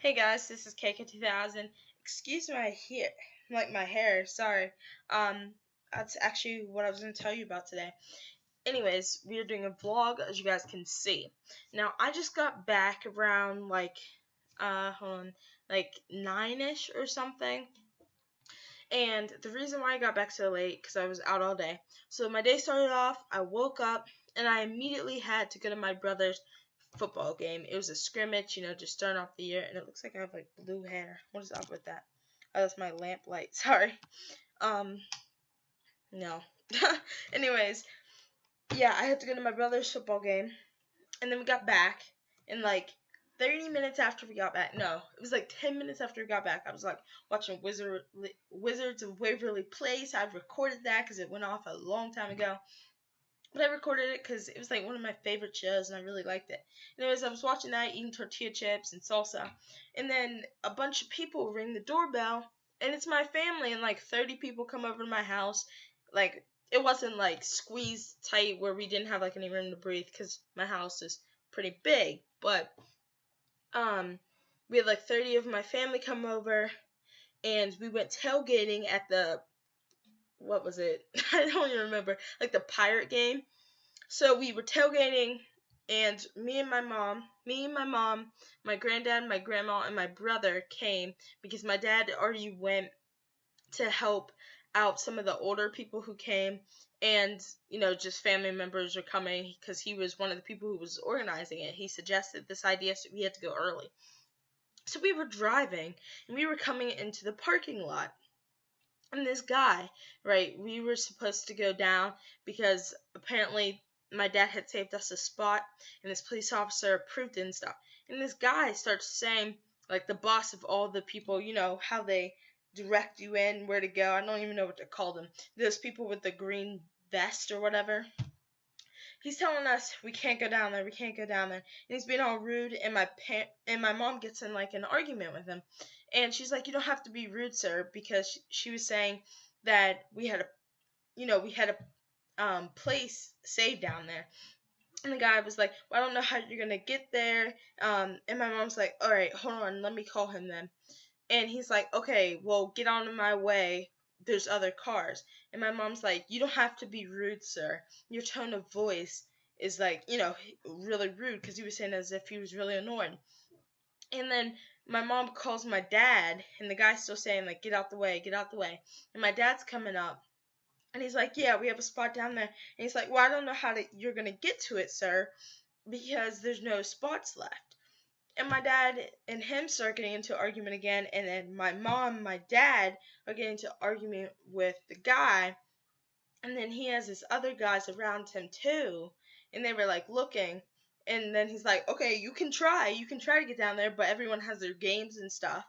Hey guys, this is KK2000. Excuse my hair. Sorry. That's actually what I was gonna tell you about today. Anyways, we are doing a vlog, as you guys can see. Now, I just got back around hold on, like 9ish or something. And the reason why I got back so late, because I was out all day. So my day started off. I woke up and I immediately had to go to my brother's football game. It was a scrimmage, just starting off the year, and it looks like I have like blue hair. What is up with that? Oh, that's my lamp light. Sorry. Um, no. Anyways, yeah, I had to go to my brother's football game, and then we got back, and like 30 minutes after we got back, no, it was like 10 minutes after we got back, I was like watching Wizards of Waverly Place. I recorded that because it went off a long time ago. But I recorded it because it was like one of my favorite shows and I really liked it. Anyways, I was watching that, eating tortilla chips and salsa, and then a bunch of people ring the doorbell, and it's my family, and like 30 people come over to my house. Like, it wasn't like squeezed tight where we didn't have like any room to breathe because my house is pretty big, but we had like 30 of my family come over, and we went tailgating at the, what was it? I don't even remember, like the pirate game. So we were tailgating, and me and my mom, my granddad, my grandma, and my brother came because my dad already went to help out some of the older people who came, and just family members are coming because he was one of the people who was organizing it. He suggested this idea, so we had to go early. So we were driving, and we were coming into the parking lot. And this guy, right, we were supposed to go down because apparently my dad had saved us a spot, and this police officer approved it and stuff. And this guy starts saying, like, the boss of all the people, how they direct you in, where to go. I don't even know what to call them. Those people with the green vest or whatever. He's telling us we can't go down there, we can't go down there, and he's being all rude. And my mom gets in like an argument with him, and she's like, "You don't have to be rude, sir," because she was saying that we had a place saved down there. And the guy was like, "Well, I don't know how you're gonna get there." And my mom's like, "All right, hold on, let me call him then." And he's like, "Okay, well, get out of my way. There's other cars." And my mom's like, "You don't have to be rude, sir. Your tone of voice is like, really rude," because he was saying as if he was really annoyed. And then my mom calls my dad, and the guy's still saying, like, "Get out the way, get out the way." And my dad's coming up, and he's like, "Yeah, we have a spot down there." And he's like, "Well, I don't know how you're going to get to it, sir, because there's no spots left." And my dad and him start getting into argument again, and then my mom, my dad are getting into argument with the guy, and then he has his other guys around him too, and they were like looking, and then he's like, "Okay, you can try to get down there, but everyone has their games and stuff."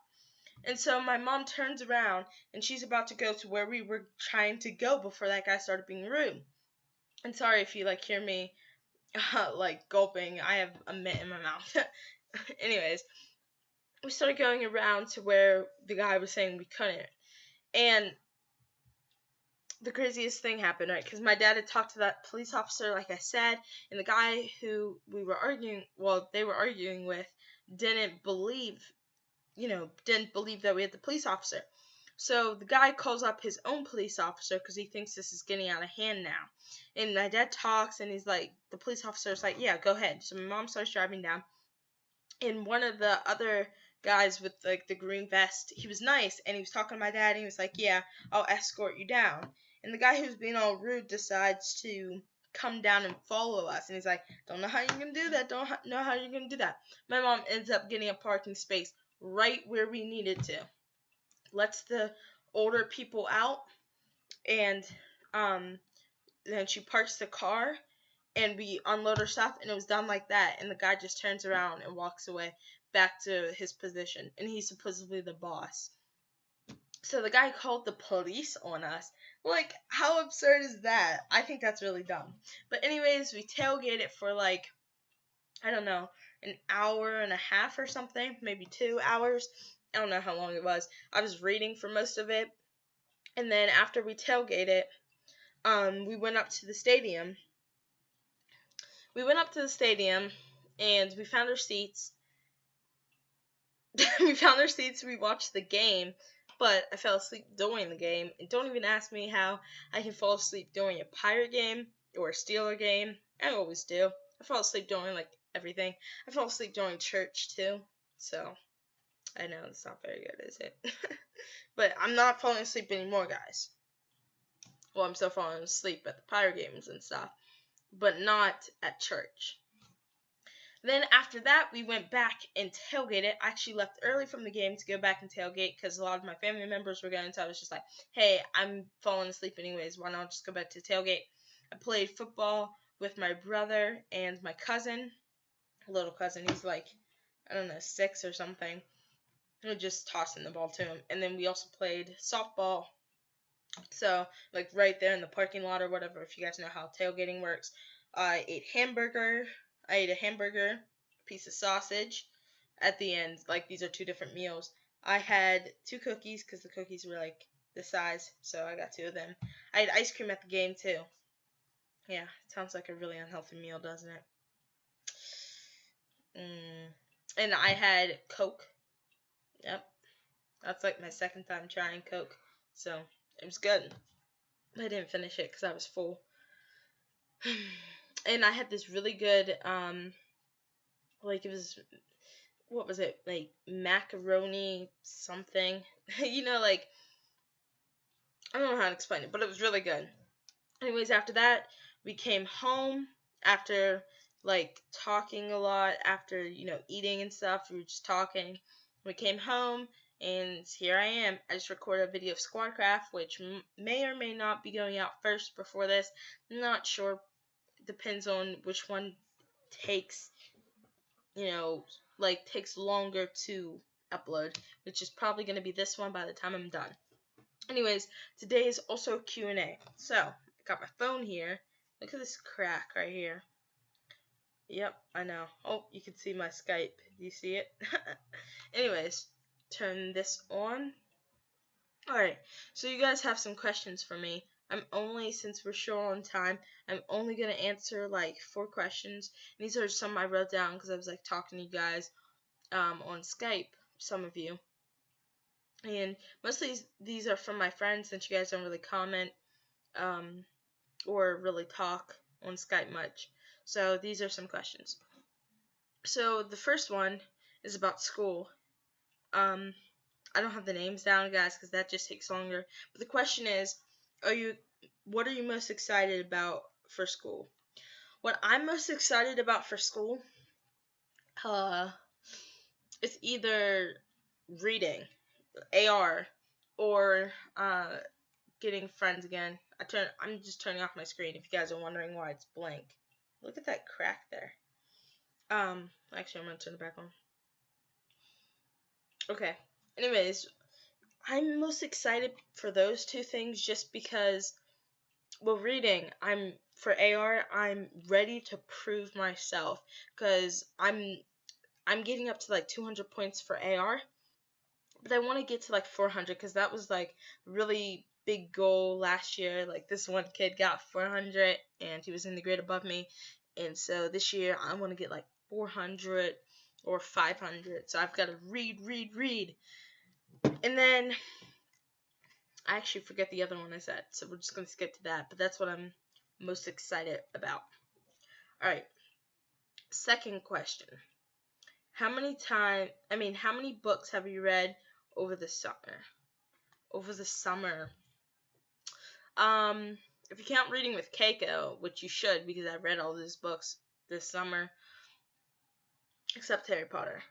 And so my mom turns around, and she's about to go to where we were trying to go before that guy started being rude. And sorry if you like hear me like gulping. I have a mint in my mouth. Anyways, we started going around to where the guy was saying we couldn't. And the craziest thing happened, right? Because my dad had talked to that police officer, like I said, and the guy who they were arguing with, didn't believe, didn't believe that we had the police officer. So the guy calls up his own police officer because he thinks this is getting out of hand now. And my dad talks, and he's like, the police officer's like, "Yeah, go ahead." So my mom starts driving down, and one of the other guys with like the green vest, he was nice, and he was talking to my dad, and he was like, "Yeah, I'll escort you down." And the guy who's being all rude decides to come down and follow us, and he's like, "Don't know how you're gonna do that, know how you're gonna do that." My mom ends up getting a parking space right where we needed to, lets the older people out, and then she parks the car, and we unload our stuff, and it was done like that. And the guy just turns around and walks away back to his position, and he's supposedly the boss. So the guy called the police on us. Like, how absurd is that? I think that's really dumb. But anyways, we tailgated for like, I don't know, an hour and a half or something, maybe 2 hours. I don't know how long it was. I was reading for most of it. And then after we tailgated, we went up to the stadium. And we found our seats. we found our seats, we watched the game, but I fell asleep during the game. And don't even ask me how I can fall asleep during a Pirate game or a Steeler game. I always do. I fall asleep during, like, everything. I fall asleep during church, too. So, I know it's not very good, is it? But I'm not falling asleep anymore, guys. Well, I'm still falling asleep at the Pirate games and stuff, but not at church. Then after that, we went back and tailgated. I actually left early from the game to go back and tailgate because a lot of my family members were going. So I was just like, hey, I'm falling asleep anyways. Why not just go back to tailgate? I played football with my brother and my cousin, little cousin. He's like, I don't know, 6 or something. We were just tossing the ball to him. And then we also played softball. So, like, right there in the parking lot or whatever, if you guys know how tailgating works. I ate a hamburger, a piece of sausage at the end. Like, these are 2 different meals. I had 2 cookies because the cookies were, like, this size, so I got 2 of them. I had ice cream at the game, too. Yeah, sounds like a really unhealthy meal, doesn't it? And I had Coke. Yep. That's, like, my second time trying Coke, so it was good. I didn't finish it because I was full. And I had this really good, like, it was, what was it, like, macaroni something, like, I don't know how to explain it, but it was really good. Anyways, after that, we came home, after, like, talking a lot, after, eating and stuff, we were just talking, we came home, and here I am. I just recorded a video of Squadcraft, which may or may not be going out first before this, I'm not sure, depends on which one takes, takes longer to upload, which is probably going to be this one by the time I'm done. Anyways, today is also Q&A. So, I got my phone here. Look at this crack right here. Yep, I know. Oh, you can see my Skype. Do you see it? Anyways, turn this on. Alright, so you guys have some questions for me. Since we're short on time, I'm only going to answer like 4 questions. And these are some I wrote down because I was like talking to you guys on Skype, some of you. And mostly these are from my friends since you guys don't really comment or really talk on Skype much. So these are some questions. So the first one is about school. I don't have the names down, guys, because that just takes longer. But the question is, what are you most excited about for school? What I'm most excited about for school, it's either reading, AR, or getting friends again. I'm just turning off my screen if you guys are wondering why it's blank. Look at that crack there. Actually, I'm gonna turn it back on. Okay. Anyways, I'm most excited for those 2 things just because, well, reading, for AR, I'm ready to prove myself because I'm getting up to like 200 points for AR, but I want to get to like 400 because that was like a really big goal last year. Like this one kid got 400 and he was in the grade above me, and so this year I want to get like 400 or 500. So I've got to read. And then I actually forget the other one I said, so we're just going to skip to that. But that's what I'm most excited about. Alright, second question. How many books have you read over the summer? If you count reading with Keiko, which you should because I read all these books this summer, except Harry Potter.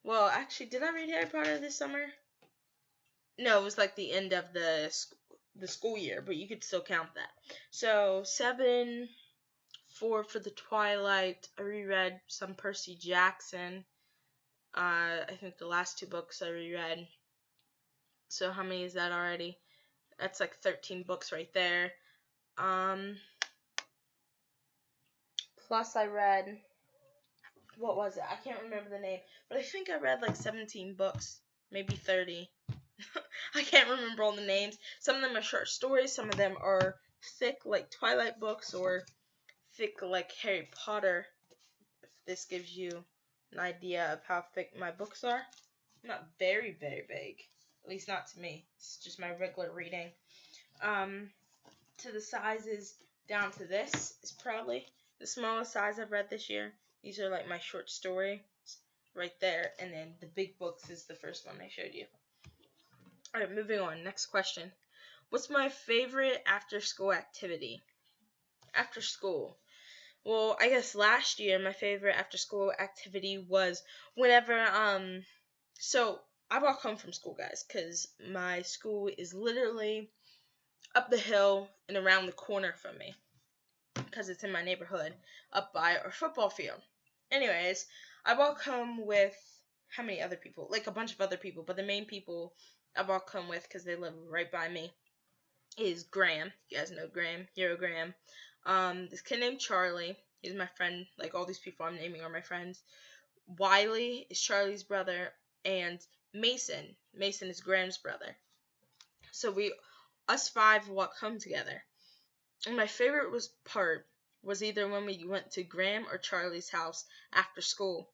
Well, actually, did I read Harry Potter this summer? No, it was like the end of the school year, but you could still count that. So 7, 4 for the Twilight. I reread some Percy Jackson. I think the last 2 books I reread. So how many is that already? That's like 13 books right there. Plus I read, what was it? I can't remember the name, but I think I read like 17 books, maybe 30. I can't remember all the names. Some of them are short stories, some of them are thick like Twilight books or thick like Harry Potter, if this gives you an idea of how thick my books are. not very, very big. At least not to me. It's just my regular reading. To the sizes down to this is probably the smallest size I've read this year. These are like my short story right there, and then the big books is the first one I showed you. Alright, moving on. Next question. What's my favorite after school activity? After school. Well, I guess last year my favorite after school activity was whenever so I walk home from school, guys, cuz my school is literally up the hill and around the corner from me because it's in my neighborhood up by our football field. Anyways, I walk home with how many other people? Like a bunch of other people, but the main people I walk home with because they live right by me is Graham. You guys know Graham, Hero Graham. This kid named Charlie. He's my friend. Like all these people I'm naming are my friends. Wiley is Charlie's brother, and Mason. Mason is Graham's brother. So us five walk home together. And my favorite part was either when we went to Graham or Charlie's house after school.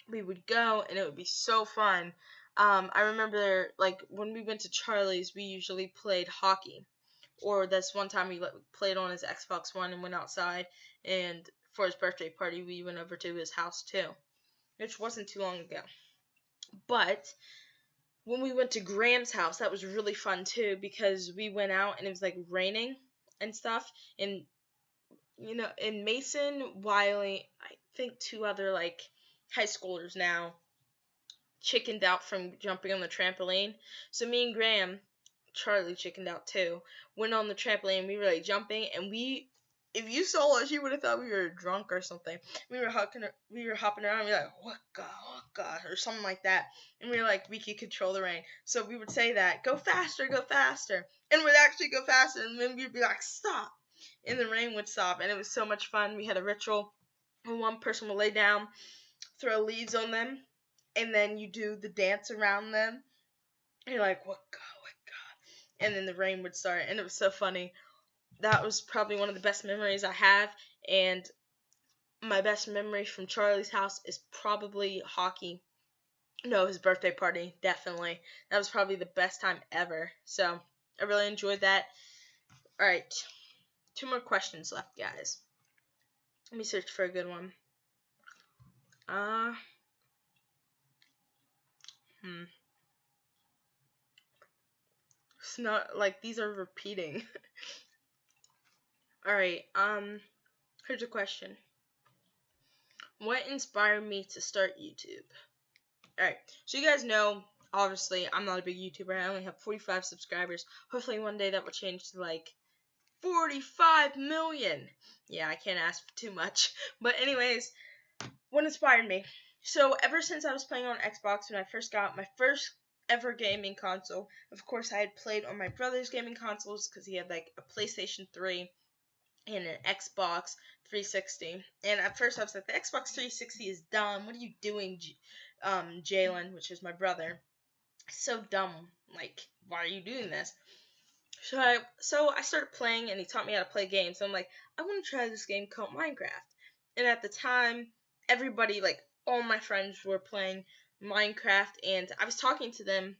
We would go, and it would be so fun. I remember, like, when we went to Charlie's, we usually played hockey. Or this one time we played on his Xbox One and went outside, and for his birthday party, we went over to his house too, which wasn't too long ago. But when we went to Graham's house, that was really fun too, because we went out and it was like raining and stuff, and and Mason, Wiley, I think two other like high schoolers now chickened out from jumping on the trampoline. So me and Graham, Charlie chickened out too, went on the trampoline. We were like jumping, and if you saw us, you would have thought we were drunk or something. We were hopping around. We were like, what God, or something like that. And we were like, we could control the rain. So we would say that, go faster, and we'd actually go faster. And then we'd be like, stop, and the rain would stop. And it was so much fun. We had a ritual. And one person would lay down, throw leaves on them, and then you do the dance around them. And you're like, what God. And then the rain would start, and it was so funny. That was probably one of the best memories I have, and my best memory from Charlie's house is probably hockey. No, his birthday party, definitely. That was probably the best time ever. So, I really enjoyed that. Alright, 2 more questions left, guys. Let me search for a good one. It's not like these are repeating. Alright, here's a question. What inspired me to start YouTube? Alright, so you guys know, obviously, I'm not a big YouTuber. I only have 45 subscribers. Hopefully one day that will change to like 45 million. Yeah, I can't ask for too much. But anyways, what inspired me? So ever since I was playing on Xbox when I first got my first ever gaming console, of course I had played on my brother's gaming consoles because he had like a PlayStation 3 and an Xbox 360. And at first I was like, the Xbox 360 is dumb. What are you doing, Jalen, which is my brother? So dumb. Like, why are you doing this? So I started playing, and he taught me how to play games. So I'm like, I want to try this game called Minecraft. And at the time, everybody, like, all my friends were playing Minecraft, and I was talking to them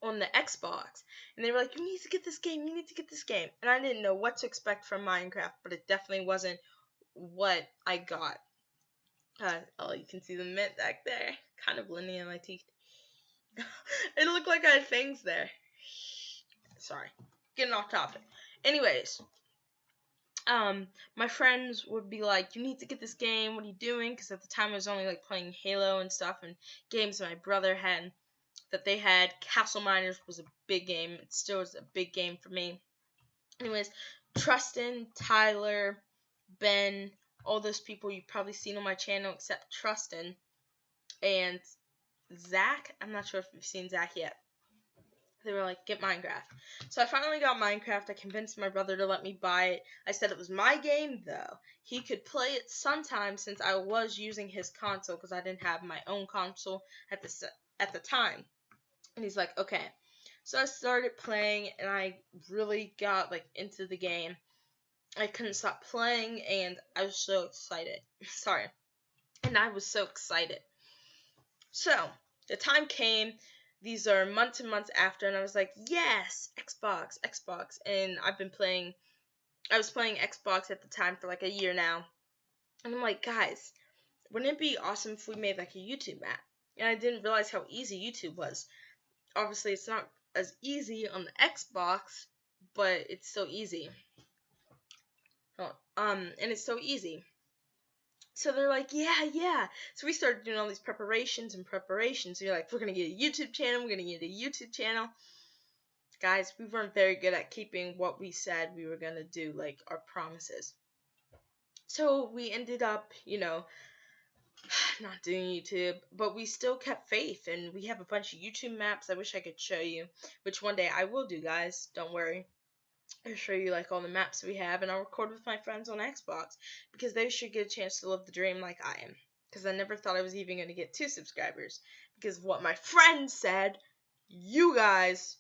on the Xbox, and they were like, you need to get this game, and I didn't know what to expect from Minecraft, but it definitely wasn't what I got. Oh, you can see the mint back there, kind of blending in my teeth. It looked like I had fangs there. Sorry, getting off topic. Anyways, my friends would be like, you need to get this game, what are you doing? Because at the time I was only like playing Halo and stuff, and games that my brother had that they had. Castle Miners was a big game. It still is a big game for me. Anyways, Trustin, Tyler, Ben, all those people you've probably seen on my channel except Trustin, and Zach. I'm not sure if you've seen Zach yet. They were like, get Minecraft. So I finally got Minecraft. I convinced my brother to let me buy it. I said it was my game, though. He could play it sometime since I was using his console because I didn't have my own console at the time. And he's like, okay. So I started playing, and I really got like into the game. I couldn't stop playing, and I was so excited. Sorry. And I was so excited. So, the time came. These are months and months after, and I was like, yes, Xbox, Xbox. And I was playing Xbox at the time for like a year now. And I'm like, guys, wouldn't it be awesome if we made like a YouTube app? And I didn't realize how easy YouTube was. Obviously, it's not as easy on the Xbox, but it's so easy. And it's so easy. So they're like, yeah, yeah. So we started doing all these preparations. So you're like, we're going to get a YouTube channel. We're going to get a YouTube channel. Guys, we weren't very good at keeping what we said we were going to do, like our promises. So we ended up, not doing YouTube, but we still kept faith, and we have a bunch of YouTube maps I wish I could show you, which one day I will do, guys. Don't worry. I'll show you like all the maps we have, and I'll record with my friends on Xbox because they should get a chance to live the dream like I am. Because I never thought I was even going to get 2 subscribers. Because of what my friend said, you guys,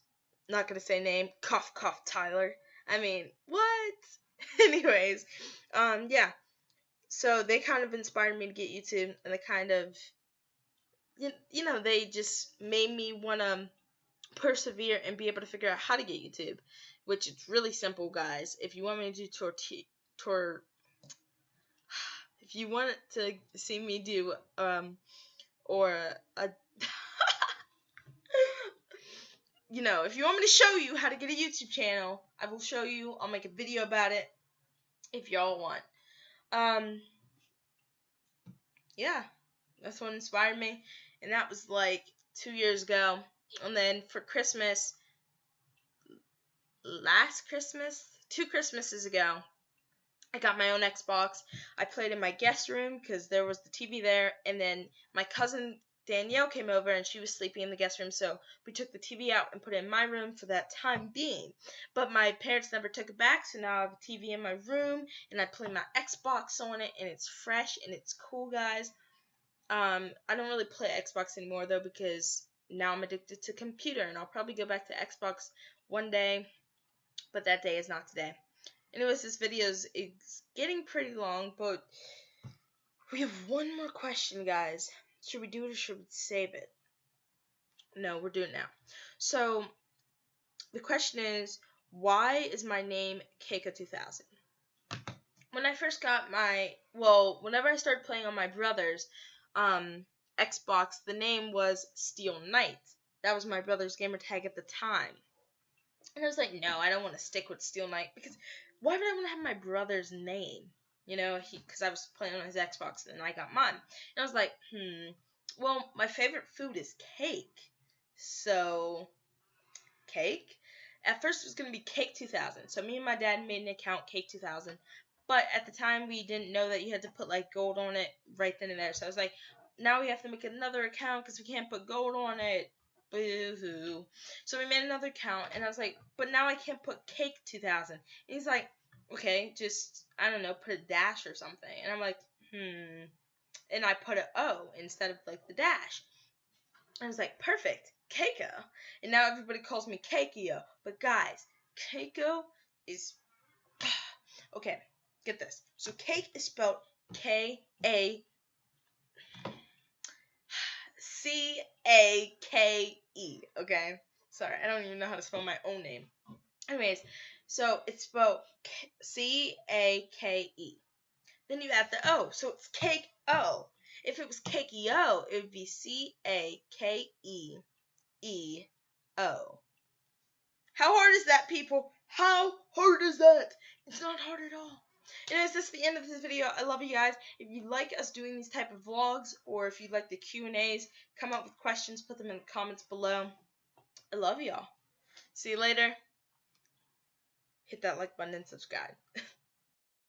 not going to say name, cough cough Tyler. I mean, what? Anyways, yeah. So they kind of inspired me to get YouTube, and they kind of, they just made me want to persevere and be able to figure out how to get YouTube, which is really simple, guys. If you want me to do if you want to see me do or a if you want me to show you how to get a YouTube channel, I will show you. I'll make a video about it if y'all want. Yeah, that's what inspired me, and that was like 2 years ago. And then for Christmas, last Christmas, 2 Christmases ago, I got my own Xbox. I played in my guest room because there was the TV there, and then my cousin Danielle came over and she was sleeping in the guest room, so we took the TV out and put it in my room for that time being. But my parents never took it back, so now I have a TV in my room and I play my Xbox on it, and it's fresh and it's cool, guys. I don't really play Xbox anymore though because now I'm addicted to computer, and I'll probably go back to Xbox one day, but that day is not today. Anyways, this video is getting pretty long, but we have one more question, guys. Should we do it or should we save it? No, we're doing it now. So, the question is, why is my name Keiko2000? When I first got whenever I started playing on my brother's Xbox, the name was Steel Knight. That was my brother's gamer tag at the time. And I was like, no, I don't want to stick with Steel Knight because why would I want to have my brother's name? Because I was playing on his Xbox and I got mine. And I was like, well, my favorite food is cake. So, cake? At first it was going to be Cake2000. So me and my dad made an account, Cake2000. But at the time we didn't know that you had to put like gold on it right then and there. So I was like, now we have to make another account because we can't put gold on it. Boo-hoo. So we made another account, and I was like, but now I can't put Cake2000. And he's like, okay, just, I don't know, put a dash or something. And I'm like, And I put an O instead of like the dash. I was like, perfect, Keiko. And now everybody calls me Keikio. But guys, Keiko is, okay, get this. So cake is spelled K-A C-A-K-E, okay? Sorry, I don't even know how to spell my own name. Anyways, so it's spelled C-A-K-E. Then you add the O, so it's Cake O. If it was Cakey-O, it would be C-A-K-E-E-O. How hard is that, people? How hard is that? It's not hard at all. Anyways, that's the end of this video. I love you guys. If you like us doing these type of vlogs, or if you like the Q&As, come up with questions, put them in the comments below. I love y'all. See you later. Hit that like button and subscribe.